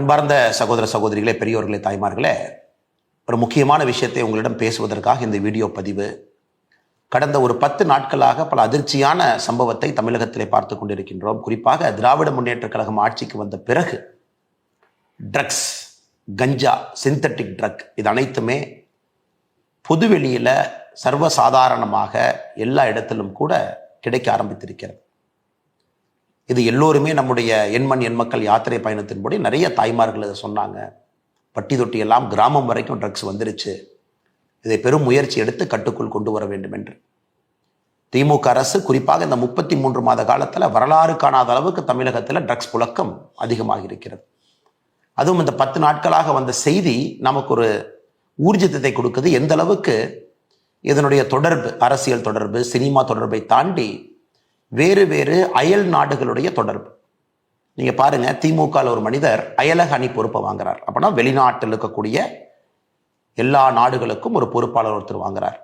அன்பார்ந்த சகோதர சகோதரிகளே, பெரியோர்களே, தாய்மார்களே, ஒரு முக்கியமான விஷயத்தை உங்களிடம் பேசுவதற்காக இந்த வீடியோ பதிவு. கடந்த ஒரு 10 நாட்களாக பல அதிர்ச்சியான சம்பவத்தை தமிழகத்திலே பார்த்து கொண்டிருக்கின்றோம். குறிப்பாக திராவிட முன்னேற்ற கழகம் ஆட்சிக்கு வந்த பிறகு ட்ரக்ஸ், கஞ்சா, சிந்தட்டிக் ட்ரக் இது அனைத்துமே பொதுவெளியில் சர்வசாதாரணமாக எல்லா இடத்திலும் கூட கிடைக்க ஆரம்பித்திருக்கிறது. இது எல்லோருமே நம்முடைய எண்மண் எண்மக்கள் யாத்திரை பயணத்தின்படி நிறைய தாய்மார்கள் இதை சொன்னாங்க. பட்டி தொட்டி எல்லாம் கிராமம் வரைக்கும் ட்ரக்ஸ் வந்துருச்சு, இதை பெரும் முயற்சி எடுத்து கட்டுக்குள் கொண்டு வர வேண்டும் என்று திமுக அரசு குறிப்பாக இந்த 33 மாத காலத்தில் வரலாறு காணாத அளவுக்கு தமிழகத்தில் ட்ரக்ஸ் புழக்கம் அதிகமாக இருக்கிறது. அதுவும் இந்த 10 நாட்களாக வந்த செய்தி நமக்கு ஒரு ஊர்ஜிதத்தை கொடுக்குது. எந்த அளவுக்கு இதனுடைய தொடர்பு, அரசியல் தொடர்பு, சினிமா தொடர்பை தாண்டி வேறு வேறு அயல் நாடுகளுடைய தொடர்பு. நீங்க பாருங்க, திமுக ஒரு மனிதர் அயலக அணி பொறுப்பை வாங்குறார். அப்படின்னா வெளிநாட்டில் இருக்கக்கூடிய எல்லா நாடுகளுக்கும் ஒரு பொறுப்பாளர் ஒருத்தர் வாங்குறார்.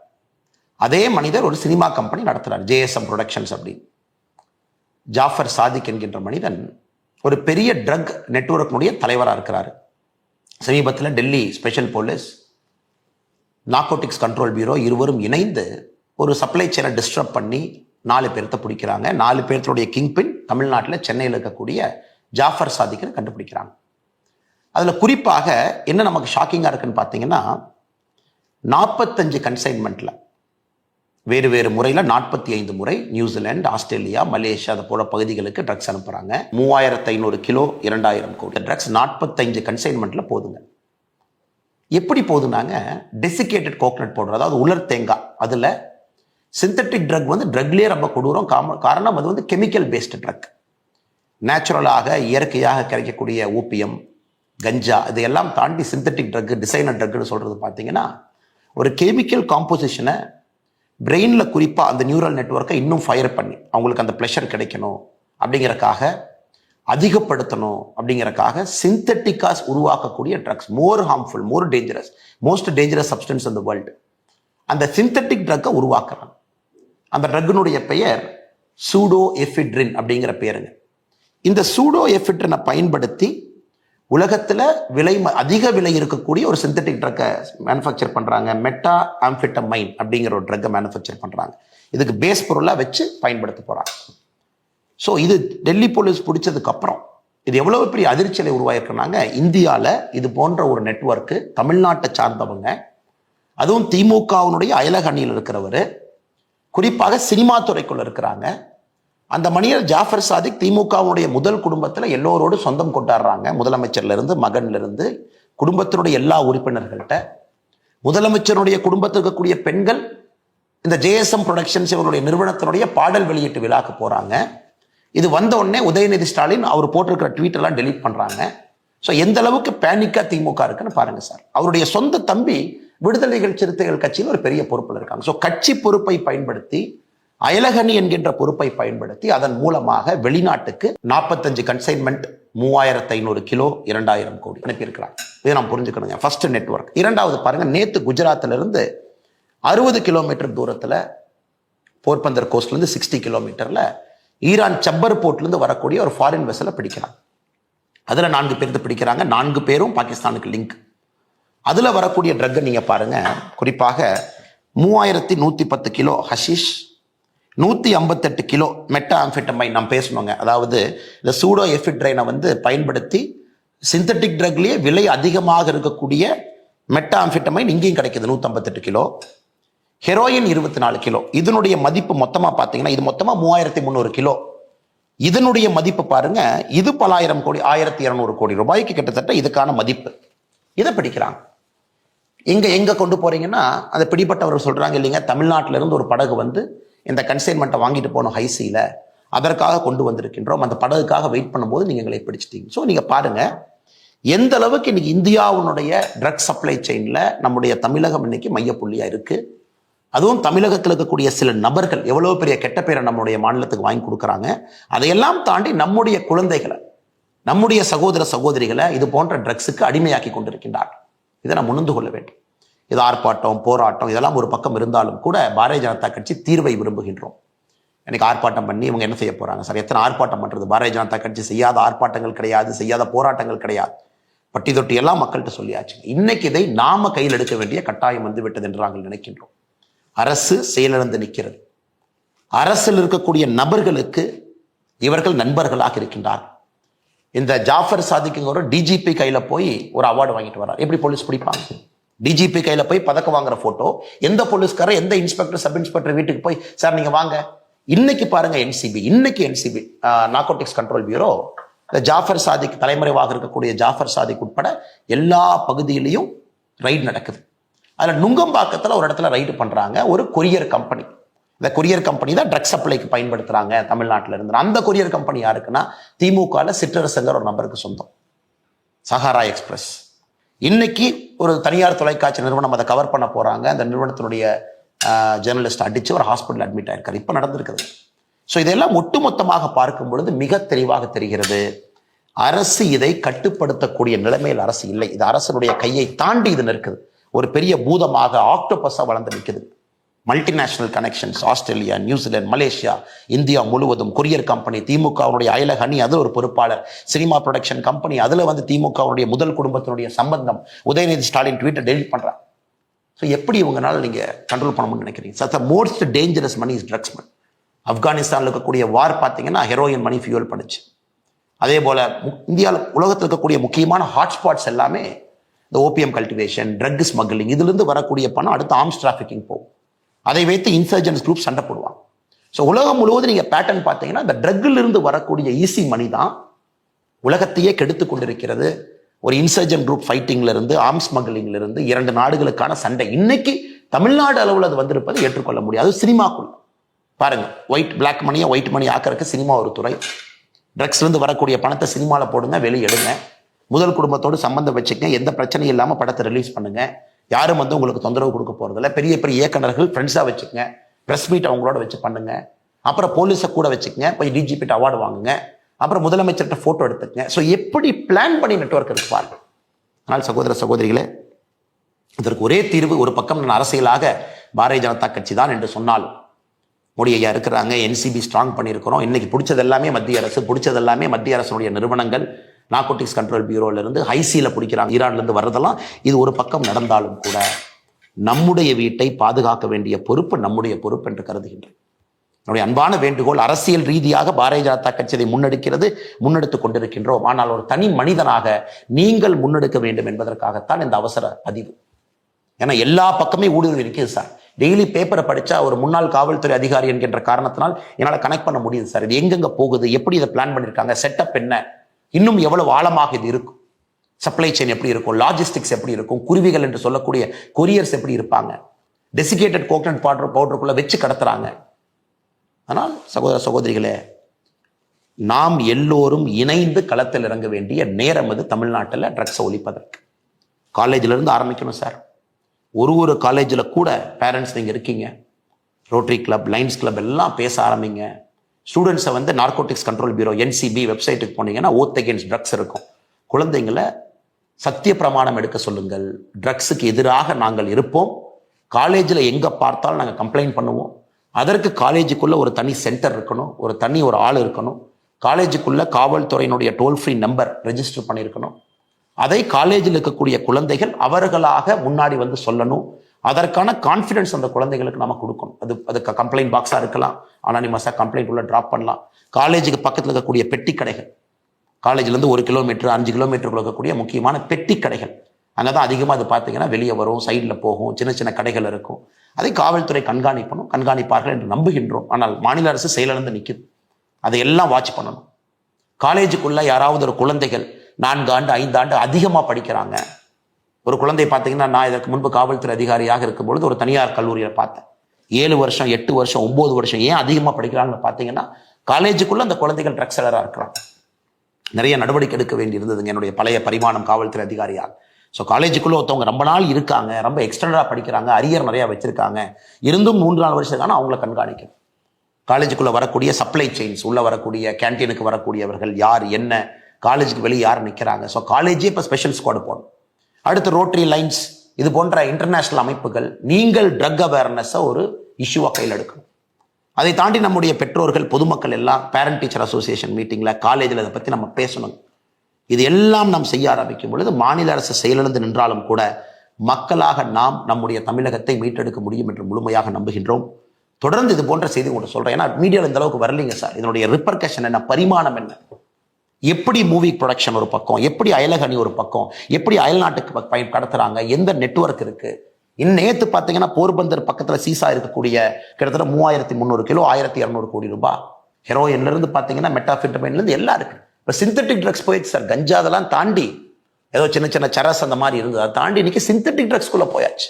அதே மனிதர் ஒரு சினிமா கம்பெனி நடத்துறார், JSM ப்ரொடக்ஷன்ஸ் அப்படின்னு. ஜாஃபர் சாதிக் என்கின்ற மனிதன் ஒரு பெரிய ட்ரக் நெட்வொர்க்கினுடைய தலைவராக இருக்கிறார். சமீபத்தில் Delhi special police, narcotics Control bureau இருவரும் இணைந்து ஒரு சப்ளை செயினை டிஸ்டர்ப் பண்ணி 4 பேர்த்த பிடிக்கிறாங்க. 4 பேர்த்துடைய கிங்பின் தமிழ்நாட்டில் சென்னையில் இருக்கக்கூடிய ஜாஃபர் சாதிக்கை கண்டுபிடிக்கிறாங்க. அதில் குறிப்பாக என்ன நமக்கு ஷாக்கிங்காக இருக்குன்னு பார்த்தீங்கன்னா, 45 கன்சைன்மெண்ட்டில் வேறு வேறு முறையில் 45 முறை நியூசிலாந்து, ஆஸ்திரேலியா, மலேசியா அது போல பகுதிகளுக்கு ட்ரக்ஸ் அனுப்புகிறாங்க. 3500 கிலோ, 2000 கோடி ட்ரக்ஸ் 45 கன்சைன்மெண்ட்டில் போதுங்க. எப்படி போதுனாங்க, டெசிகேட்டட் கோகனட் பவுடர், அதாவது உலர் தேங்காய், அதில் சிந்தட்டிக் ட்ரக் ட்ரக்லேயே ரொம்ப கொடூரம். காரணம் அது கெமிக்கல் பேஸ்டு ட்ரக். நேச்சுரலாக இயற்கையாக கிடைக்கக்கூடிய ஓபியம், கஞ்சா இதையெல்லாம் தாண்டி சிந்தட்டிக் ட்ரக், டிசைனர் ட்ரக்னு சொல்றது பார்த்தீங்கன்னா ஒரு கெமிக்கல் காம்போசிஷனை பிரெயினில் குறிப்பாக அந்த நியூரல் நெட்வொர்க்கை இன்னும் ஃபயர் பண்ணி அவங்களுக்கு அந்த ப்ளஷர் கிடைக்கணும் அப்படிங்கிறக்காக, அதிகப்படுத்தணும் அப்படிங்கிறக்காக சிந்தட்டிக்காஸ் உருவாக்கக்கூடிய drugs, more harmful, more dangerous, most dangerous substance in the world. அந்த சிந்தட்டிக் ட்ரக்கை உருவாக்குறாங்க. அந்த ட்ரக்கினுடைய பெயர் சூடோ எஃபிட்ரின் அப்படிங்கிற பேருங்க. இந்த சூடோ எஃபிட்ரினை பயன்படுத்தி உலகத்தில் அதிக விலை இருக்கக்கூடிய ஒரு சிந்தட்டிக் ட்ரக்கை மேனுஃபேக்சர் பண்ணுறாங்க. மெட்டா ஆம்ஃபெட்டமைன் அப்படிங்கிற ஒரு ட்ரக்கை மேனுஃபேக்சர் பண்ணுறாங்க. இதுக்கு பேஸ் பொருளாக வச்சு பயன்படுத்த போகிறாங்க. ஸோ இது டெல்லி போலீஸ் பிடிச்சதுக்கு அப்புறம் இது எவ்வளவு பெரிய அதிர்ச்சியை உருவாயிருக்கிறாங்க. இந்தியாவில் இது போன்ற ஒரு நெட்வொர்க்கு, தமிழ்நாட்டை சார்ந்தவங்க, அதுவும் திமுகவினுடைய அயலக அணியில் இருக்கிறவர், குறிப்பாக சினிமா துறைக்குள்ள இருக்கிறாங்க. அந்த மனிதர் ஜாஃபர் சாதிக் திமுகவுடைய முதல் குடும்பத்தில் எல்லோரோடு சொந்தம் கொண்டாடுறாங்க. முதலமைச்சர்ல இருந்து, மகன்ல இருந்து, குடும்பத்தினுடைய எல்லா உறுப்பினர்கள்ட்ட. முதலமைச்சருடைய குடும்பத்தில் இருக்கக்கூடிய பெண்கள் இந்த JSM ப்ரொடக்ஷன்ஸ் இவருடைய நிறுவனத்தினுடைய பாடல் வெளியீட்டு விழாக்கு போறாங்க. இது வந்த உடனே உதயநிதி ஸ்டாலின் அவர் போட்டிருக்கிற ட்வீட் எல்லாம் டெலீட் பண்றாங்க. ஸோ எந்த அளவுக்கு பேனிக்கா திமுக இருக்குன்னு பாருங்க சார். அவருடைய சொந்த தம்பி விடுதலைகள் சிறுத்தைகள் கட்சியில் ஒரு பெரிய பொறுப்பில் இருக்காங்க. ஸோ கட்சி பொறுப்பை பயன்படுத்தி, அயலகணி என்கின்ற பொறுப்பை பயன்படுத்தி அதன் மூலமாக வெளிநாட்டுக்கு 45 கன்சைன்மெண்ட், 3500 கிலோ, 2000 கோடி அனுப்பியிருக்கிறாங்க. இதை நாம் புரிஞ்சுக்கணுங்க. First network. இரண்டாவது பாருங்க, நேத்து குஜராத்ல இருந்து 60 கிலோமீட்டர் தூரத்தில், போர்பந்தர் கோஸ்ட்ல இருந்து 60 கிலோமீட்டர்ல ஈரான் சப்பர் போர்ட்ல இருந்து வரக்கூடிய ஒரு ஃபாரின் வெசலை பிடிக்கிறாங்க. அதுல 4 பேர்த்து பிடிக்கிறாங்க. 4 பேரும் பாகிஸ்தானுக்கு லிங்க். அதுல வரக்கூடிய ட்ரக்கை நீங்க பாருங்க. குறிப்பாக 3110 kilo hashish, 158 kilo meta amphetamine. நாம் பேசணுங்க. அதாவது இந்த சூடோ எஃபிட்ரைனை பயன்படுத்தி சிந்தட்டிக் ட்ரக்லயே விலை அதிகமாக இருக்கக்கூடிய மெட்டா ஆம்ஃபெட்டமைன் இங்கேயும் கிடைக்குது. 158 கிலோ. Heroin 24 kilo. இதனுடைய மதிப்பு மொத்தமா பார்த்தீங்கன்னா, இது மொத்தமா 3300 கிலோ. இதனுடைய மதிப்பு பாருங்க, இது பல ஆயிரம் கோடி, 1200 கோடி ரூபாய்க்கு கிட்டத்தட்ட இதுக்கான மதிப்பு. இதை பிடிக்கிறாங்க. எங்க கொண்டு போறீங்கன்னா, அந்த பிடிப்பட்டவர்கள் சொல்றாங்க இல்லைங்க, தமிழ்நாட்டில இருந்து ஒரு படகு இந்த கன்சைன்மெண்ட்டை வாங்கிட்டு போனோம் ஹைசியில, அதற்காக கொண்டு வந்திருக்கின்றோம், அந்த படகுக்காக வெயிட் பண்ணும்போது நீங்க எங்களை பிடிச்சிட்டீங்க. ஸோ நீங்க பாருங்க எந்த அளவுக்கு இன்னைக்கு இந்தியாவுடைய ட்ரக் சப்ளை செயின்ல நம்முடைய தமிழகம் இன்னைக்கு மையப்புள்ளியா இருக்கு. அதுவும் தமிழகத்தில் இருக்கக்கூடிய சில நபர்கள் எவ்வளவு பெரிய கெட்ட பேரை நம்முடைய மாநிலத்துக்கு வாங்கி கொடுக்குறாங்க. அதையெல்லாம் தாண்டி நம்முடைய குழந்தைகளை, நம்முடைய சகோதர சகோதரிகளை இது போன்ற ட்ரக்ஸுக்கு அடிமையாக்கி கொண்டிருக்கின்றார். இதை நாம் உணர்ந்து கொள்ள வேண்டும். இது ஆர்ப்பாட்டம், போராட்டம் இதெல்லாம் ஒரு பக்கம் இருந்தாலும் கூட பாரதிய ஜனதா கட்சி தீர்வை விரும்புகின்றோம். எனக்கு ஆர்ப்பாட்டம் பண்ணி இவங்க என்ன செய்ய போறாங்க சார்? எத்தனை ஆர்ப்பாட்டம் பண்றது? பாரதிய ஜனதா கட்சி செய்யாத ஆர்ப்பாட்டங்கள் கிடையாது, செய்யாத போராட்டங்கள் கிடையாது. பட்டி தொட்டி எல்லாம் மக்கள்கிட்ட சொல்லியாச்சு. இன்னைக்கு இதை நாம கையில் எடுக்க வேண்டிய கட்டாயம் வந்து விட்டது என்று நாங்கள் நினைக்கின்றோம். அரசு செயலிழந்து நிற்கிறது. அரசில் இருக்கக்கூடிய நபர்களுக்கு இவர்கள் நண்பர்களாக இருக்கின்றார்கள். இந்த ஜாஃபர் சாதிக்குங்கிற டிஜிபி கையில போய் ஒரு அவார்டு வாங்கிட்டு வர்றார். எப்படி போலீஸ் பிடிப்பாங்க? டிஜிபி கையில போய் பதக்கம் வாங்குற போட்டோ எந்த போலீஸ்காரர் எந்த இன்ஸ்பெக்டர் சப் இன்ஸ்பெக்டர் வீட்டுக்கு போய் சார் நீங்க வாங்க. இன்னைக்கு பாருங்க NCB Narcotics Control Bureau Jaffer Sadiq தலைமறைவாக இருக்கக்கூடிய ஜாஃபர் சாதிக் உட்பட எல்லா பகுதியிலையும் ரைடு நடக்குது. அதுல நுங்கம்பாக்கத்துல ஒரு இடத்துல ரைடு பண்றாங்க. ஒரு கொரியர் கம்பெனி, இந்த கொரியர் கம்பெனி தான் ட்ரக் சப்ளைக்கு பயன்படுத்துறாங்க தமிழ்நாட்டில் இருந்து. அந்த கொரியர் கம்பெனி யாருக்குன்னா திமுக சிற்றரசங்கர் ஒரு நபருக்கு சொந்தம், சஹாரா எக்ஸ்பிரஸ். இன்னைக்கு ஒரு தனியார் தொலைக்காட்சி நிறுவனம் அதை கவர் பண்ண போறாங்க. அந்த நிறுவனத்தினுடைய ஜேர்னலிஸ்ட் அடிச்சு ஒரு ஹாஸ்பிட்டல் அட்மிட் ஆயிருக்காரு. இப்ப நடந்திருக்குது. ஸோ இதெல்லாம் ஒட்டுமொத்தமாக பார்க்கும் பொழுது மிக தெளிவாக தெரிகிறது, அரசு இதை கட்டுப்படுத்தக்கூடிய நிலைமையில் அரசு இல்லை. இது அரசனுடைய கையை தாண்டி இது நிற்குது. ஒரு பெரிய பூதமாக ஆக்டோபஸா வளர்ந்து நிற்குது. Multinational connections, Australia, New Zealand, Malaysia, India முழுவதும் கொரியர் கம்பெனி, திமுகவுடைய அயலக அணி, அது ஒரு பொறுப்பாளர், சினிமா ப்ரொடக்ஷன் கம்பெனி, அதுல வந்து திமுகவுடைய முதல் குடும்பத்தினுடைய சம்பந்தம். உதயநிதி ஸ்டாலின் ட்வீட்டை டெலிட் பண்றாங்க. ஸோ எப்படி இவங்கனால நீங்க கண்ட்ரோல் பண்ணணும்னு நினைக்கிறீங்க? சத்த most dangerous money is drugs money. ஆப்கானிஸ்தானில் இருக்கக்கூடிய வார் பார்த்தீங்கன்னா ஹெரோயின் மணி ஃபியூல் பண்ணுச்சு. அதே போல இந்தியாவில் உலகத்தில் இருக்கக்கூடிய முக்கியமான ஹாட்ஸ்பாட்ஸ் எல்லாமே இந்த ஓபிஎம் கல்டிவேஷன், ட்ரக் ஸ்மக்லிங், இதுலேருந்து வரக்கூடிய பணம் அடுத்து ஆர்ம்ஸ் டிராஃபிக்கிங் போகும். அதை வைத்து இன்சர்ஜென்ட்ஸ் குரூப் சண்டை போடுவாங்க. ஸோ உலகம் முழுவதும் நீங்கள் பேட்டர்ன் பார்த்தீங்கன்னா இந்த ட்ரக்கிலிருந்து வரக்கூடிய ஈஸி மணி தான் உலகத்தையே கெடுத்து கொண்டிருக்கிறது. ஒரு இன்சர்ஜென்ட் குரூப் ஃபைட்டிங்ல இருந்து, ஆர்ம்ஸ் ஸ்மக்லிங்ல இருந்து 2 நாடுகளுக்கான சண்டை இன்னைக்கு தமிழ்நாடு அளவில் அது வந்திருப்பது ஏற்றுக்கொள்ள முடியாது. சினிமாக்குள்ள பாருங்க, பிளாக் மணியை ஒயிட் மணி ஆக்கிறதுக்கு சினிமா ஒரு துறை. ட்ரக்ஸ்ல இருந்து வரக்கூடிய பணத்தை சினிமாவில் போடுங்க, வெளியே எடுங்க, முதல் குடும்பத்தோடு சம்பந்தம் வச்சுக்கங்க, எந்த பிரச்சனையும் இல்லாமல் படத்தை ரிலீஸ் பண்ணுங்க, யாரும் வந்து உங்களுக்கு தொந்தரவு கொடுக்க போறதில்ல. பெரிய பெரிய இயக்குநர்கள் ஃப்ரெண்ட்ஸாக வச்சுக்கங்க, ப்ரெஸ் மீட் அவங்களோட வச்சு பண்ணுங்க, அப்புறம் போலீஸை கூட வச்சுக்கங்க, போய் டிஜிபிட்ட அவார்டு வாங்குங்க, அப்புறம் முதலமைச்சர்கிட்ட போட்டோ எடுத்துக்கங்க. ஸோ எப்படி பிளான் பண்ணி நெட்வொர்க் இருக்கு பாருங்க. ஆனால் சகோதர சகோதரிகளே, இதற்கு ஒரே தீர்வு, ஒரு பக்கம் நான் அரசியலாக பாரதிய ஜனதா கட்சி தான் என்று சொன்னாலும், மோடி ஐயா இருக்கிறாங்க, என்சிபி ஸ்ட்ராங் பண்ணியிருக்கிறோம், இன்னைக்கு பிடிச்சது எல்லாமே மத்திய அரசு, பிடிச்சது எல்லாமே மத்திய அரசுடைய நிறுவனங்கள், நார்கோட்டிக்ஸ் கண்ட்ரோல் பியூரோல இருந்து ஹைசியில பிடிக்கிறாங்க, ஈரான்ல இருந்து வர்றதெல்லாம். இது ஒரு பக்கம் நடந்தாலும் கூட நம்முடைய வீட்டை பாதுகாக்க வேண்டிய பொறுப்பு நம்முடைய பொறுப்பு என்று கருதுகின்றேன். என்னுடைய அன்பான வேண்டுகோள், அரசியல் ரீதியாக பாரதிய ஜனதா கட்சி இதை முன்னெடுத்துக் கொண்டிருக்கின்றோம். ஆனால் ஒரு தனி மனிதனாக நீங்கள் முன்னெடுக்க வேண்டும் என்பதற்காகத்தான் இந்த அவசர பதிவு. ஏன்னா எல்லா பக்கமே ஊடுருவி இருக்குது சார். டெய்லி பேப்பரை படிச்சா ஒரு முன்னாள் காவல்துறை அதிகாரி என்கின்ற காரணத்தினால் என்னால் கனெக்ட் பண்ண முடியுது சார். இது எங்கெங்க போகுது, எப்படி இதை பிளான் பண்ணியிருக்காங்க, செட்டப் என்ன, இன்னும் எவ்வளவு ஆழமாக இது இருக்கும், சப்ளை செயின் எப்படி இருக்கும், லாஜிஸ்டிக்ஸ் எப்படி இருக்கும், குருவிகள் என்று சொல்லக்கூடிய கொரியர்ஸ் எப்படி இருப்பாங்க, டெசிகேட்டட் கோகனட் பவுடருக்குள்ள வச்சு கடத்துறாங்க. ஆனால் சகோதர சகோதரிகளே, நாம் எல்லோரும் இணைந்து களத்தில் இறங்க வேண்டிய நேரம் அது தமிழ்நாட்டில் ட்ரக்ஸை ஒழிப்பதற்கு. காலேஜில் இருந்து ஆரம்பிக்கணும் சார். ஒரு காலேஜில் கூட பேரண்ட்ஸ் நீங்கள் இருக்கீங்க, ரோட்டரி கிளப், லைன்ஸ் கிளப் எல்லாம் பேச ஆரம்பிங்க. ஸ்டூடெண்ட்ஸை வந்து நார்கோட்டிக்ஸ் கண்ட்ரோல் பியூரோ என்சிபி வெப்சைட்டுக்கு போனீங்கன்னா ஓத் அகேன்ஸ்ட் ட்ரக்ஸ் இருக்கும். குழந்தைங்களை சத்திய பிரமாணம் எடுக்க சொல்லுங்கள். ட்ரக்ஸுக்கு எதிராக நாங்கள் இருப்போம். காலேஜில் எங்கே பார்த்தாலும் நாங்கள் கம்ப்ளைண்ட் பண்ணுவோம். அதற்கு காலேஜுக்குள்ள ஒரு தனி சென்டர் இருக்கணும், ஒரு ஆள் இருக்கணும். காலேஜுக்குள்ள காவல்துறையினுடைய டோல் ஃப்ரீ நம்பர் ரெஜிஸ்டர் பண்ணியிருக்கணும். அதை காலேஜில் இருக்கக்கூடிய குழந்தைகள் அவர்களாக முன்னாடி வந்து சொல்லணும். அதற்கான கான்ஃபிடன்ஸ் அந்த குழந்தைகளுக்கு நம்ம கொடுக்கணும். அதுக்கு கம்ப்ளைண்ட் பாக்ஸாக இருக்கலாம், அனானிமஸாக கம்ப்ளைண்ட் உள்ள ட்ராப் பண்ணலாம். காலேஜுக்கு பக்கத்தில் இருக்கக்கூடிய பெட்டி கடைகள், காலேஜ்லேருந்து 1 கிலோமீட்டர் 5 கிலோமீட்டருக்குள்ள இருக்கக்கூடிய முக்கியமான பெட்டி கடைகள், அங்கே தான் அதிகமாக அது பார்த்தீங்கன்னா வெளியே வரும், சைடில் போகும், சின்ன சின்ன கடைகள் இருக்கும். அதை காவல்துறை கண்காணிப்பார்கள் என்று நம்புகின்றோம். ஆனால் மாநில அரசு செயலிழந்து நிற்குது. அதையெல்லாம் வாட்ச் பண்ணணும். காலேஜுக்குள்ள யாராவது ஒரு குழந்தைகள் 4 ஆண்டு 5 ஆண்டு அதிகமாக படிக்கிறாங்க. ஒரு குழந்தை பார்த்தீங்கன்னா, நான் இதற்கு முன்பு காவல்துறை அதிகாரியாக இருக்கும்பொழுது ஒரு தனியார் கல்லூரியில் பார்த்தேன். 7 வருஷம் 8 வருஷம் 9 வருஷம் ஏன் அதிகமாக படிக்கிறாங்கன்னு பார்த்தீங்கன்னா, காலேஜுக்குள்ள அந்த குழந்தைகள் ட்ரக்ஸ் செல்லராக இருக்கிறாங்க. நிறைய நடவடிக்கை எடுக்க வேண்டி இருந்ததுங்க என்னுடைய பழைய பரிமாணம் காவல்துறை அதிகாரியாக. ஸோ காலேஜுக்குள்ளே ஒருத்தவங்க ரொம்ப நாள் இருக்காங்க, ரொம்ப எக்ஸ்டெண்டடாக படிக்கிறாங்க, அரியர் நிறையா வச்சிருக்காங்க, இருந்தும் 3-4 வருஷத்துக்கான அவங்கள கண்காணிக்கணும். காலேஜுக்குள்ளே வரக்கூடிய சப்ளை செயின்ஸ், உள்ளே வரக்கூடிய கேன்டீனுக்கு வரக்கூடியவர்கள் யார், என்ன, காலேஜுக்கு வெளியே யார் நிற்கிறாங்க. ஸோ காலேஜே இப்போ ஸ்பெஷல் ஸ்குவாடு போடணும். அடுத்து ரோட்டரி, லைன்ஸ், இது போன்ற இன்டர்நேஷனல் அமைப்புகள் நீங்கள் ட்ரக் அவேர்னஸை ஒரு இஷ்யூவாக கையில் எடுக்கணும். அதை தாண்டி நம்முடைய பெற்றோர்கள், பொதுமக்கள் எல்லாம் பேரண்ட் டீச்சர் அசோசியேஷன் மீட்டிங்கில், காலேஜில் இதை பற்றி நம்ம பேசணும். இது எல்லாம் நாம் செய்ய ஆரம்பிக்கும் பொழுது மாநில அரசு செயலிழந்து நின்றாலும் கூட மக்களாக நாம் நம்முடைய தமிழகத்தை மீட்டெடுக்க முடியும் என்று முழுமையாக நம்புகின்றோம். தொடர்ந்து இது போன்ற செய்தி உங்கள்கிட்ட சொல்றேன். ஏன்னா மீடியாவில் இந்த அளவுக்கு வரலீங்க சார். இதனுடைய ரிப்பர்கஷன் என்ன, பரிமாணம் என்ன, எப்படி மூவி ப்ரொடக்ஷன் ஒரு பக்கம், எப்படி அயலகணி ஒரு பக்கம், எப்படி அயல்நாட்டுக்கு கடத்துறாங்க, எந்த நெட்வொர்க் இருக்கு. நேற்று பார்த்தீங்கன்னா போர்பந்தர் பக்கத்தில் சீசா இருக்கக்கூடிய கிட்டத்தட்ட 3300 கிலோ 1200 கோடி ரூபாய் ஹெரோயின்ல இருந்து பார்த்தீங்கன்னா மெட்டாஃபிட்டமைன்ல இருந்து எல்லாம் இருக்கு. இப்போ சிந்தட்டிக் ட்ரக்ஸ் போயிடுச்சு சார். கஞ்சா அதெல்லாம் தாண்டி ஏதோ சின்ன சின்ன சரஸ் அந்த மாதிரி இருந்தது, அதை தாண்டி இன்னைக்கு சிந்தட்டிக் ட்ரக்ஸ்குள்ள போயாச்சு.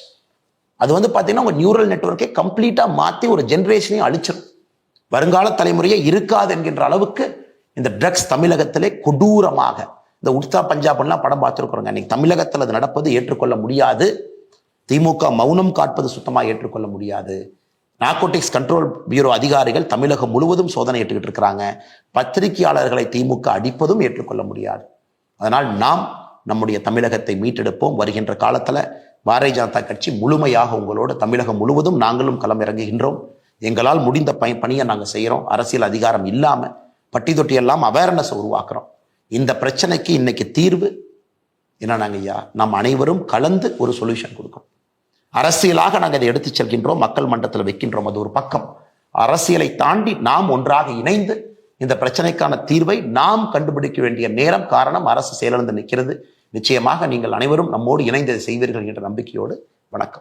அது பார்த்தீங்கன்னா உங்க நியூரல் நெட்வொர்க்கை கம்ப்ளீட்டா மாற்றி ஒரு ஜென்ரேஷனையும் அழிச்சிடும். வருங்கால தலைமுறையே இருக்காது என்கின்ற அளவுக்கு இந்த ட்ரக்ஸ் தமிழகத்திலே கொடூரமாக, இந்த உட்சா பஞ்சாப்லாம் படம் பார்த்துருக்குறோங்க. இன்னைக்கு தமிழகத்தில் அது நடப்பது ஏற்றுக்கொள்ள முடியாது. திமுக மௌனம் காட்பது சுத்தமாக ஏற்றுக்கொள்ள முடியாது. நார்கோட்டிக்ஸ் கண்ட்ரோல் பியூரோ அதிகாரிகள் தமிழகம் முழுவதும் சோதனை ஏற்றுக்கிட்டு இருக்கிறாங்க. பத்திரிகையாளர்களை திமுக அடிப்பதும் ஏற்றுக்கொள்ள முடியாது. அதனால் நாம் நம்முடைய தமிழகத்தை மீட்டெடுப்போம். வருகின்ற காலத்தில் பாரதிய ஜனதா கட்சி முழுமையாக உங்களோட தமிழகம் முழுவதும் நாங்களும் களம் இறங்குகின்றோம். எங்களால் முடிந்த பணியை நாங்கள் செய்கிறோம். அரசியல் அதிகாரம் இல்லாமல் பட்டி தொட்டி எல்லாம் அவேர்னஸ் உருவாக்குறோம். இந்த பிரச்சனைக்கு இன்னைக்கு தீர்வு என்னன்னாங்க ஐயா, நாம் அனைவரும் கலந்து ஒரு சொல்யூஷன் கொடுக்கணும். அரசியலாக நாங்கள் இதை எடுத்து செல்கின்றோம், மக்கள் மன்றத்தில் வைக்கின்றோம். அது ஒரு பக்கம். அரசியலை தாண்டி நாம் ஒன்றாக இணைந்து இந்த பிரச்சனைக்கான தீர்வை நாம் கண்டுபிடிக்க வேண்டிய நேரம். காரணம், அரசு செயலிழந்து நிற்கிறது. நிச்சயமாக நீங்கள் அனைவரும் நம்மோடு இணைந்து செய்வீர்கள் என்ற நம்பிக்கையோடு வணக்கம்.